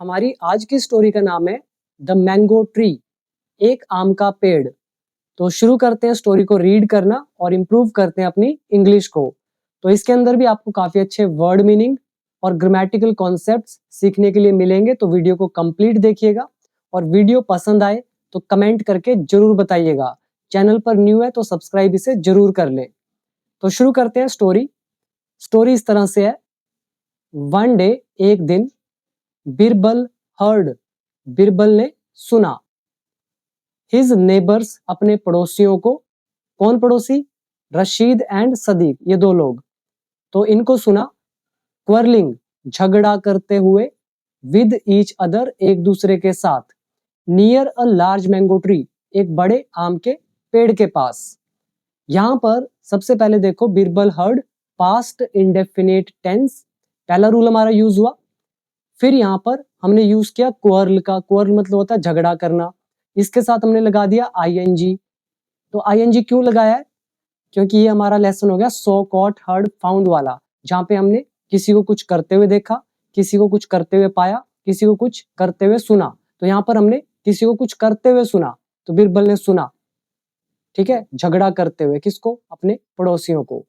हमारी आज की स्टोरी का नाम है द मैंगो ट्री, एक आम का पेड़। तो शुरू करते हैं स्टोरी को रीड करना और इम्प्रूव करते हैं अपनी इंग्लिश को। तो इसके अंदर भी आपको काफी अच्छे वर्ड मीनिंग और ग्रामेटिकल कॉन्सेप्ट्स सीखने के लिए मिलेंगे, तो वीडियो को कंप्लीट देखिएगा। और वीडियो पसंद आए तो कमेंट करके जरूर बताइएगा। चैनल पर न्यू है तो सब्सक्राइब इसे जरूर कर ले। तो शुरू करते हैं स्टोरी। स्टोरी इस तरह से है। वन डे, एक दिन, बिरबल हर्ड, बिरबल ने सुना, हिज नेबर्स, अपने पड़ोसियों को। कौन पड़ोसी? रशीद एंड सदीक, ये दो लोग। तो इनको सुना, क्वर्लिंग, झगड़ा करते हुए, विद ईच अदर, एक दूसरे के साथ, near a large mango tree, एक बड़े आम के पेड़ के पास। यहां पर सबसे पहले देखो, Birbal heard, past indefinite tense, पहला रूल हमारा यूज हुआ। फिर यहाँ पर हमने यूज किया क्वर्ल का। क्वर्ल मतलब होता है झगड़ा करना। इसके साथ हमने लगा दिया आईएनजी। तो आईएनजी क्यों लगाया है? क्योंकि ये हमारा लेसन हो गया सो कॉट हर्ड फाउंड वाला, जहां पे हमने किसी को कुछ करते हुए देखा, किसी को कुछ करते हुए पाया, किसी को कुछ करते हुए सुना। तो यहाँ पर हमने किसी को कुछ करते हुए सुना, तो बिरबल ने सुना, ठीक है, झगड़ा करते हुए। किसको? अपने पड़ोसियों को।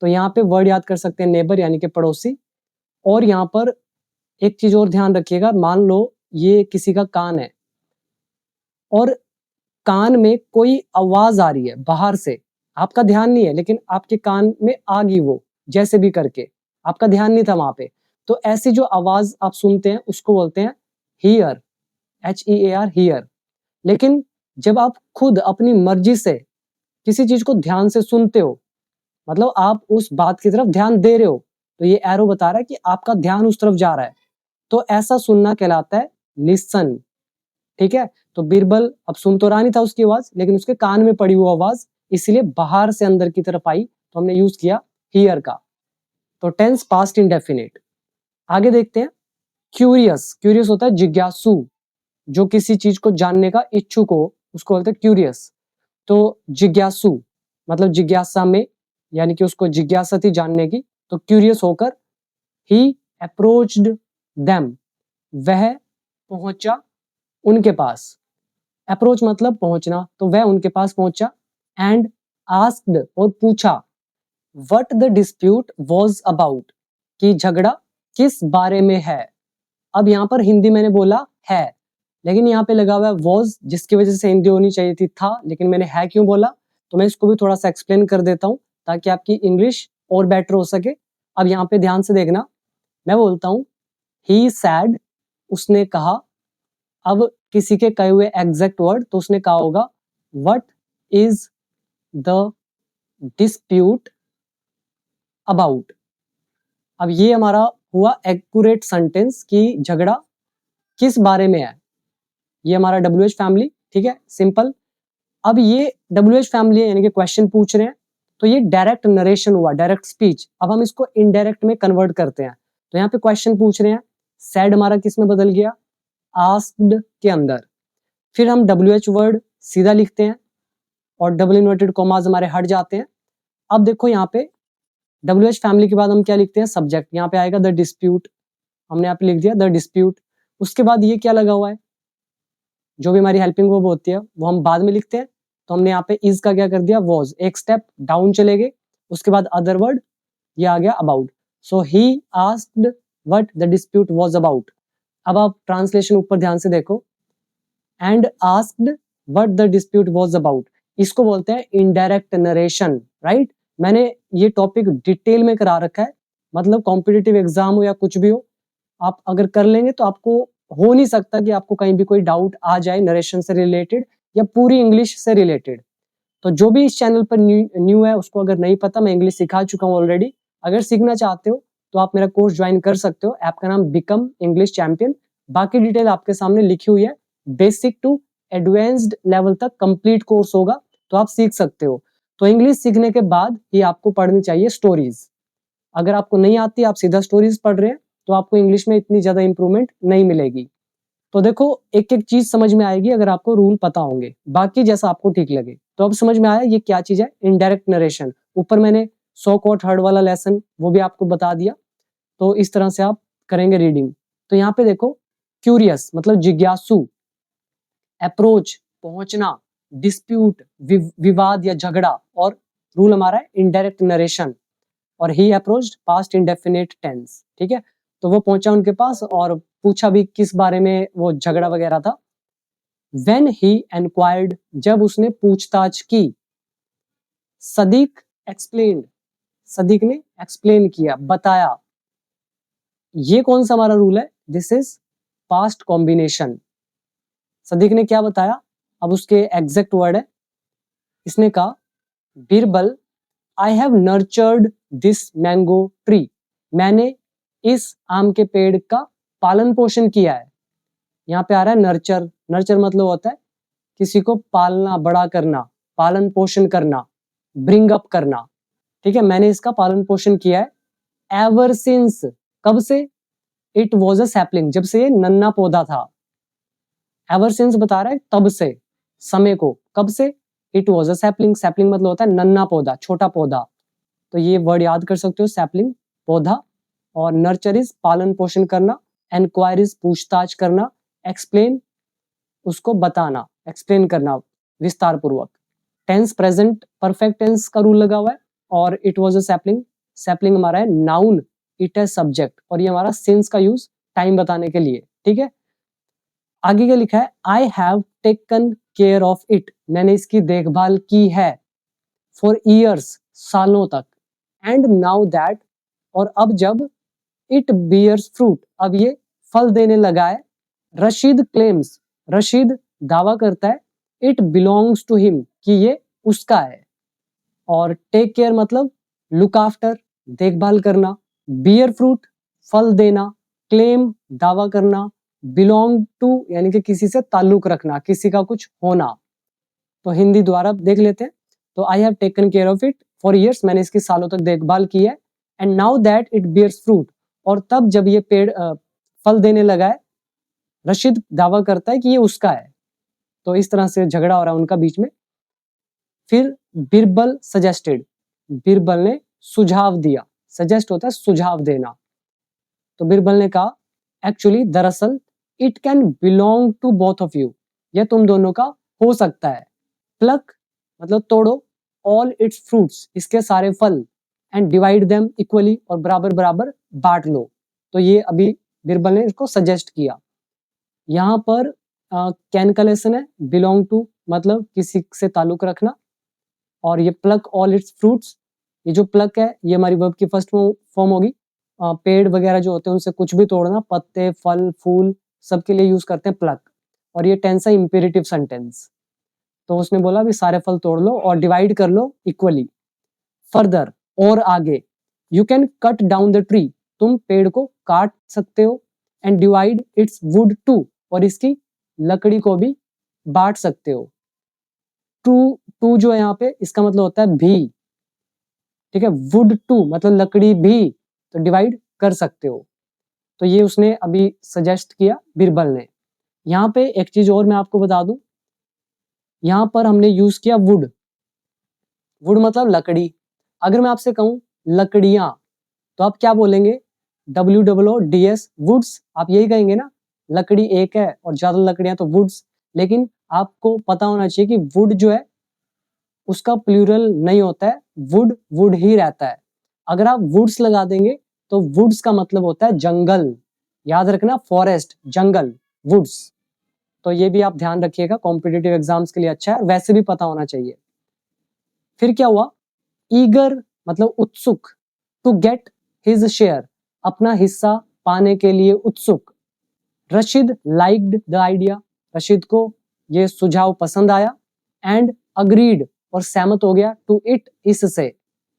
तो यहाँ पे वर्ड याद कर सकते हैं नेबर यानी कि पड़ोसी। और यहाँ पर एक चीज और ध्यान रखिएगा, मान लो ये किसी का कान है और कान में कोई आवाज आ रही है बाहर से, आपका ध्यान नहीं है लेकिन आपके कान में आ गई वो, जैसे भी करके, आपका ध्यान नहीं था वहां पे। तो ऐसी जो आवाज आप सुनते हैं उसको बोलते हैं हियर, HEAR, हियर। लेकिन जब आप खुद अपनी मर्जी से किसी चीज को ध्यान से सुनते हो, मतलब आप उस बात की तरफ ध्यान दे रहे हो, तो ये एरो बता रहा है कि आपका ध्यान उस तरफ जा रहा है, तो ऐसा सुनना कहलाता है लिसन। ठीक है, तो बिरबल अब सुन तो रहा नहीं था उसकी आवाज, लेकिन उसके कान में पड़ी वो आवाज, इसलिए बाहर से अंदर की तरफ आई, तो हमने यूज किया हियर का। तो टेंस पास्ट इंडेफिनिट। आगे देखते हैं। क्यूरियस, क्यूरियस होता है जिज्ञासु, जो किसी चीज को जानने का इच्छुक हो उसको बोलते हैं क्यूरियस। तो जिज्ञासु मतलब जिज्ञासा में, यानी कि उसको जिज्ञासा थी जानने की, तो क्यूरियस होकर ही अप्रोच्ड देम, वह पहुंचा उनके पास। अप्रोच मतलब पहुंचना, तो वह उनके पास पहुंचा। एंड आस्क्ड, और पूछा, what the dispute was about, कि झगड़ा किस बारे में है। अब यहाँ पर हिंदी मैंने बोला है, लेकिन यहाँ पे लगा हुआ है वाज, जिसकी वजह से हिंदी होनी चाहिए थी था, लेकिन मैंने है क्यों बोला, तो मैं इसको भी थोड़ा सा एक्सप्लेन कर देता हूँ ताकि आपकी इंग्लिश और बेटर हो सके। अब यहाँ पे ध्यान से देखना, मैं बोलता हूँ ही सैड, उसने कहा। अब किसी के कहे हुए एग्जैक्ट वर्ड, तो उसने कहा होगा what is the dispute about. अब ये हमारा हुआ एक्यूरेट सेंटेंस कि झगड़ा किस बारे में है। ये हमारा WH फैमिली, ठीक है, सिंपल। अब ये WH फैमिली है, यानी कि क्वेश्चन पूछ रहे हैं, तो ये डायरेक्ट नरेशन हुआ, डायरेक्ट स्पीच। अब हम इसको इनडायरेक्ट में कन्वर्ट करते हैं। तो यहाँ पे क्वेश्चन पूछ रहे हैं, सैड हमारा किस में बदल गया? आस्क्ड के अंदर। फिर हम WH वर्ड सीधा लिखते हैं और डबल इन्वर्टेड कॉमास हमारे हट जाते हैं। अब देखो यहाँ पे WH फैमिली के बाद हम क्या लिखते हैं? सब्जेक्ट। यहाँ पे आएगा द डिस्प्यूट, हमने यहाँ पे लिख दिया द डिस्प्यूट। उसके बाद ये क्या लगा हुआ है, जो भी हमारी हेल्पिंग वर्ब होती है वो हम बाद में लिखते हैं। तो हमने यहाँ पे इज का क्या कर दिया? वॉज। एक स्टेप डाउन चले गए, उसके बाद अदर वर्ड, ये आ गया about. So he asked what the dispute was about. अब आप ट्रांसलेशन ऊपर ध्यान से देखो, and asked what the dispute was about, इसको बोलते हैं इनडायरेक्ट नरेशन, राइट। मैंने ये टॉपिक डिटेल में करा रखा है, मतलब कॉम्पिटिटिव एग्जाम हो या कुछ भी हो, आप अगर कर लेंगे तो आपको हो नहीं सकता कि आपको कहीं भी कोई डाउट आ जाए नरेशन से रिलेटेड या पूरी इंग्लिश से रिलेटेड। तो जो भी इस चैनल पर न्यू है उसको अगर नहीं पता, मैं इंग्लिश सिखा चुका हूँ ऑलरेडी। अगर सीखना चाहते हो तो आप मेरा कोर्स ज्वाइन कर सकते हो। ऐप का नाम बिकम इंग्लिश चैंपियन। बाकी डिटेल आपके सामने लिखी हुई है। बेसिक टू एडवांस्ड लेवल तक कंप्लीट कोर्स होगा, तो आप सीख सकते हो। तो इंग्लिश सीखने के बाद ही आपको पढ़नी चाहिए स्टोरीज। अगर आपको नहीं आती, आप सीधा स्टोरीज पढ़ रहे हैं, तो आपको इंग्लिश में इतनी ज्यादा इंप्रूवमेंट नहीं मिलेगी। तो देखो, एक एक चीज समझ में आएगी अगर आपको रूल पता होंगे, बाकी जैसा आपको ठीक लगे। तो अब समझ में आया ये क्या चीज है? Indirect narration. ऊपर मैंने सो कॉट हर्ड वाला लेसन वो भी आपको बता दिया। तो इस तरह से आप करेंगे रीडिंग। तो यहाँ पे देखो, क्यूरियस मतलब जिज्ञासु, अप्रोच पहुंचना, डिस्प्यूट विवाद या झगड़ा, और रूल हमारा है इनडायरेक्ट नरेशन, और ही अप्रोच्ड पास्ट इंडेफिनिट टेंस। ठीक है, तो वो पहुंचा उनके पास और पूछा भी किस बारे में वो झगड़ा वगैरह था। When he enquired, जब उसने पूछताछ की। सदीक explained, सदीक ने एक्सप्लेन किया, बताया। ये कौन सा हमारा रूल है? This is past combination. Sadiq ने क्या बताया, अब उसके एग्जैक्ट वर्ड है, इसने कहा Birbal I have nurtured this mango tree, मैंने इस आम के पेड़ का पालन पोषण किया है। यहाँ पे आ रहा है नर्चर, नर्चर मतलब होता है किसी को पालना, बड़ा करना, पालन पोषण करना, ब्रिंग अप करना। ठीक है, मैंने इसका पालन पोषण किया है एवर सिंस, कब से? इट वॉज अ सैपलिंग, जब से ये नन्ना पौधा था। एवर सिंस बता रहा है तब से, समय को, कब से? It was a sapling, sapling मतलब होता है नन्ना पौधा, छोटा पौधा। तो ये वर्ड याद कर सकते हो, सैपलिंग पौधा, और नर्चर इज पालन पोषण करना, एनक्वायर इज पूछताछ करना, एक्सप्लेन उसको बताना, एक्सप्लेन करना विस्तार पूर्वक। टेंस प्रेजेंट परफेक्ट टेंस का रूल लगा हुआ है, और it was a sapling, sapling हमारा है नाउन, इट है सब्जेक्ट, और ये हमारा सिंस का यूज टाइम बताने के लिए। ठीक है, आगे क्या लिखा है, आई have taken care of it, मैंने इसकी देखभाल की है, फॉर ईयर्स, सालों तक, एंड नाउ दैट, और अब जब, इट बियर्स फ्रूट, अब ये फल देने लगा है, रशीद क्लेम्स, रशीद दावा करता है, इट बिलोंग्स टू हिम, कि ये उसका है। और टेक केयर मतलब लुक आफ्टर, देखभाल करना, बियर फ्रूट फल देना, क्लेम दावा करना, बिलोंग टू यानी कि किसी से ताल्लुक रखना, किसी का कुछ होना। तो हिंदी द्वारा देख लेते हैं। तो I have taken care of it for years, मैंने इसकी सालों तक देखभाल की है, and now that it bears fruit, और तब जब ये पेड़ फल देने लगा है, रशीद दावा करता है कि ये उसका है। तो इस तरह से झगड़ा हो रहा है उनका बीच में। फिर बीरबल सजेस्टेड, बीरबल ने सुझाव दिया, सजेस्ट होता है सुझाव देना। तो बीरबल ने कहा एक्चुअली, दरअसल, it can belong to both of you, यह तुम दोनों का हो सकता है। प्लक मतलब तोड़ो, ऑल इट्स फ्रूट्स, इसके सारे फल, एंड डिवाइड देम इक्वली, और बराबर बराबर बांट लो। तो ये अभी बीरबल ने इसको सजेस्ट किया। यहाँ पर कैन का लेसन है, बिलोंग टू मतलब किसी से ताल्लुक रखना, और ये प्लक ऑल इट्स फ्रूट्स, ये जो प्लक है ये हमारी वर्ब की फर्स्ट फॉर्म होगी। पेड़ वगैरह जो होते हैं उनसे कुछ भी तोड़ना, पत्ते, फल, फूल, सबके लिए यूज करते हैं प्लक, और ये टेंस है इंपेरेटिव सेंटेंस। तो उसने बोला भी सारे फल तोड़ लो और डिवाइड कर लो इक्वली। फर्दर, और आगे, you can cut down the tree, तुम पेड़ को काट सकते हो, and divide its wood two, और इसकी लकड़ी को भी बांट सकते हो। टू, टू जो है यहाँ पे इसका मतलब होता है भी। ठीक है, वुड टू मतलब लकड़ी भी, तो डिवाइड कर सकते हो। तो ये उसने अभी सजेस्ट किया बीरबल ने। यहाँ पे एक चीज और मैं आपको बता दूं, यहाँ पर हमने यूज किया वुड, वुड मतलब लकड़ी। अगर मैं आपसे कहूं लकड़ियां, तो आप क्या बोलेंगे? WOODS, वुड्स, आप यही कहेंगे ना, लकड़ी एक है और ज्यादा लकड़ियां तो वुड्स। लेकिन आपको पता होना चाहिए कि वुड जो है उसका प्लूरल नहीं होता है, वुड वुड ही रहता है। अगर आप वुड्स लगा देंगे तो वुड्स का मतलब होता है जंगल, याद रखना, फॉरेस्ट, जंगल, वुड्स। तो ये भी आप ध्यान रखिएगा, कॉम्पिटिटिव एग्जाम्स के लिए अच्छा है, वैसे भी पता होना चाहिए। फिर क्या हुआ, ईगर मतलब उत्सुक, टू गेट हिज शेयर, अपना हिस्सा पाने के लिए उत्सुक। Rashid liked the idea, Rashid को ये सुझाव पसंद आया, एंड अग्रीड और सहमत हो गया, टू इट, इससे।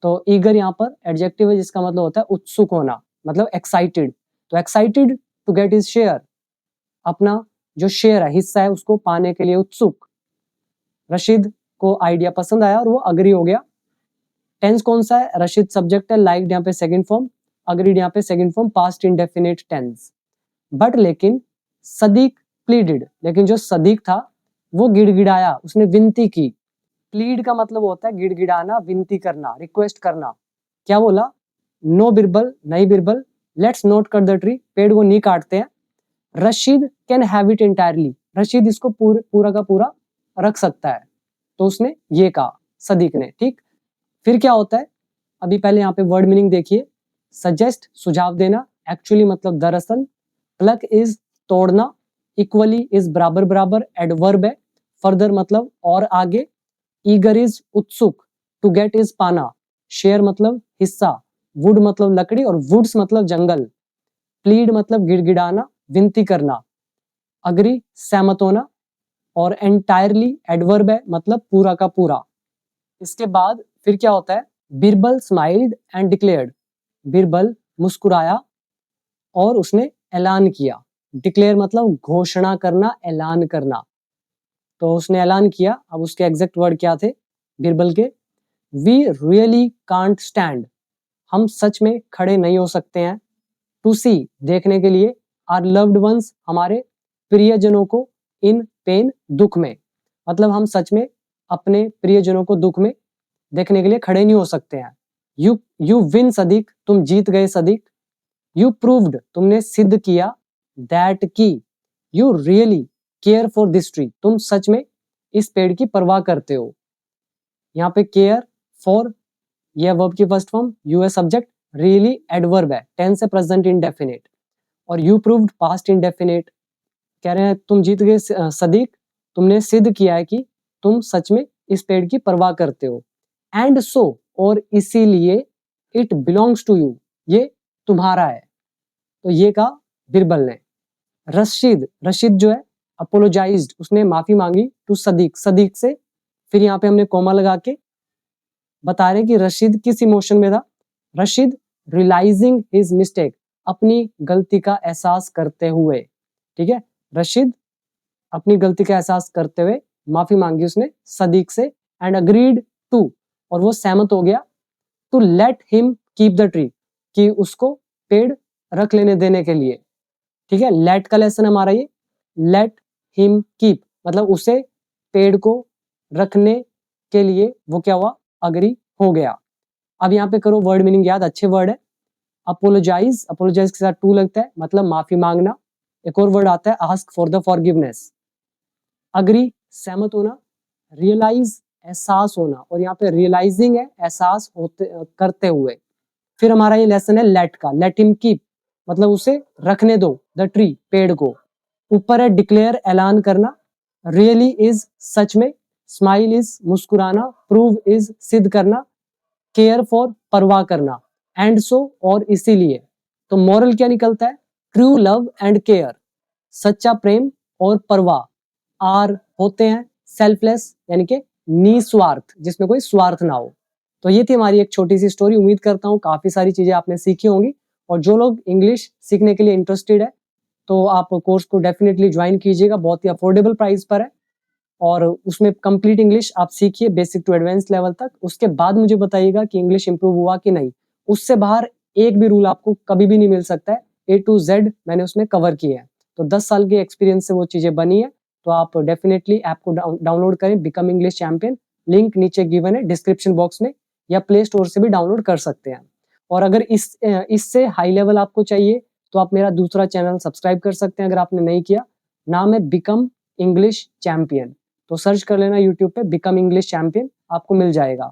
तो ईगर यहाँ पर एडजेक्टिव है जिसका मतलब होता है उत्सुक होना, मतलब एक्साइटेड। तो excited to get his share, अपना जो शेयर है, हिस्सा है, उसको पाने के लिए उत्सुक। रशीद को आइडिया पसंद आया और वो अग्री हो गया। टेंस कौन सा है? रशीद सब्जेक्ट है, लाइक्ड यहाँ पे सेकंड फॉर्म, अग्रीड यहाँ पे second form, past indefinite tense. But लेकिन सदीक प्लीडेड, लेकिन जो सदीक था वो गिड़गिड़ाया, उसने विनती की। प्लीड का मतलब होता है गिड़गिड़ाना, विनती करना, रिक्वेस्ट करना। क्या बोला? नो बिरबल, नहीं Birbal, let's not cut the tree, पेड़ को नहीं काटते हैं, Rashid can have it entirely, Rashid इसको पूरा का पूरा रख सकता है, तो उसने ये कहा सदीक ने। ठीक, फिर क्या होता है, अभी पहले यहाँ पे वर्ड मीनिंग देखिए। सजेस्ट सुझाव देना, एक्चुअली मतलब दरअसल, प्लग इज तोड़ना, इक्वली इज बराबर बराबर, एडवर्ब है, फर्दर मतलब और आगे, ईगर इज उत्सुक, टू गेट इज पाना, शेयर मतलब हिस्सा, वुड मतलब लकड़ी और वुड्स मतलब जंगल, प्लीड मतलब गिड़गिड़ाना, विनती करना, अग्री सहमत होना, और एंटायरली एडवर्ब है मतलब पूरा का पूरा। इसके बाद फिर क्या होता है, Birbal smiled and declared, Birbal मुस्कुराया और उसने ऐलान किया, डिक्लेयर मतलब घोषणा करना, ऐलान करना, तो उसने ऐलान किया। अब उसके एग्जैक्ट वर्ड क्या थे बिरबल के, वी रियली कांट स्टैंड, हम सच में खड़े नहीं हो सकते हैं, टू सी देखने के लिए, आर लव्ड वंस हमारे प्रियजनों को, इन पेन दुख में, मतलब हम सच में अपने प्रियजनों को दुख में देखने के लिए खड़े नहीं हो सकते हैं। यू विन सदीक, तुम जीत गए सदीक। यू प्रूव्ड, तुमने सिद्ध किया, दैट की you really care for this tree, तुम सच में इस पेड़ की परवाह करते हो। यहाँ पे केयर फॉर यह वर्ब की फर्स्ट फॉर्म, यू है सब्जेक्ट, रियली एडवर्ब है, टेंस है प्रेजेंट इंडेफिनिट, और यू प्रूव्ड पास्ट इंडेफिनिट। कह रहे हैं तुम जीत गए सदीक, तुमने सिद्ध किया है कि तुम सच में इस पेड़ की परवाह करते हो। एंड सो, और इसीलिए, इट बिलोंग्स टू यू, ये तुम्हारा है, तो ये कहा बिरबल ने। रशीद, रशीद जो है अपोलोजाइज्ड, उसने माफी मांगी, टू सदीक, सदीक से। फिर यहाँ पे हमने कोमा लगा के बता रहे कि रशीद किस इमोशन में था, रशीद रियलाइजिंग हिज मिस्टेक, अपनी गलती का एहसास करते हुए। ठीक है, रशीद अपनी गलती का एहसास करते हुए माफी मांगी उसने सदीक से, एंड अग्रीड टू, और वो सहमत हो गया, to let him keep the tree, कि उसको पेड़ रख लेने देने के लिए। ठीक है, लेट का लेसन हमारा ये, लेट हिम कीप मतलब उसे पेड़ को रखने के लिए वो क्या हुआ, अग्री हो गया। अब यहाँ पे करो वर्ड मीनिंग याद, अच्छे वर्ड है। अपोलोजाइज, अपोलोजाइज के साथ टू लगता है मतलब माफी मांगना। एक और वर्ड आता है ask for the forgiveness. Agree सहमत होना, रियलाइज एहसास होना, और यहाँ पे रियलाइजिंग है एहसास होते करते हुए। फिर हमारा ये लेसन है लेट का, लेट हिम कीप मतलब उसे रखने दो, द ट्री पेड़ को। ऊपर है डिक्लेयर ऐलान करना, रियली इज सच में, स्माइल इज मुस्कुराना, प्रूव इज सिद्ध करना, केयर फॉर परवाह करना, एंड सो और इसीलिए। तो मॉरल क्या निकलता है, ट्रू लव एंड केयर, सच्चा प्रेम और परवाह आर होते हैं सेल्फलेस यानी कि निस्वार्थ, जिसमें कोई स्वार्थ ना हो। तो ये थी हमारी एक छोटी सी स्टोरी, उम्मीद करता हूँ काफी सारी चीजें आपने सीखी होंगी। और जो लोग इंग्लिश सीखने के लिए इंटरेस्टेड है तो आप कोर्स को डेफिनेटली ज्वाइन कीजिएगा, बहुत ही अफोर्डेबल प्राइस पर है, और उसमें कंप्लीट इंग्लिश आप सीखिए बेसिक टू एडवांस लेवल तक। उसके बाद मुझे बताइएगा कि इंग्लिश इंप्रूव हुआ कि नहीं। उससे बाहर एक भी रूल आपको कभी भी नहीं मिल सकता है, A to Z मैंने उसमें कवर किए हैं। तो 10 साल के एक्सपीरियंस से वो चीजें बनी है। तो आप डेफिनेटली ऐप को डाउनलोड करें, बिकम इंग्लिश चैंपियन, लिंक नीचे गिवन है डिस्क्रिप्शन बॉक्स में, या प्ले स्टोर से भी डाउनलोड कर सकते हैं। और अगर इससे हाई लेवल आपको चाहिए तो आप मेरा दूसरा चैनल सब्सक्राइब कर सकते हैं अगर आपने नहीं किया, नाम है बिकम इंग्लिश चैंपियन। तो सर्च कर लेना यूट्यूब पे बिकम इंग्लिश चैंपियन, आपको मिल जाएगा।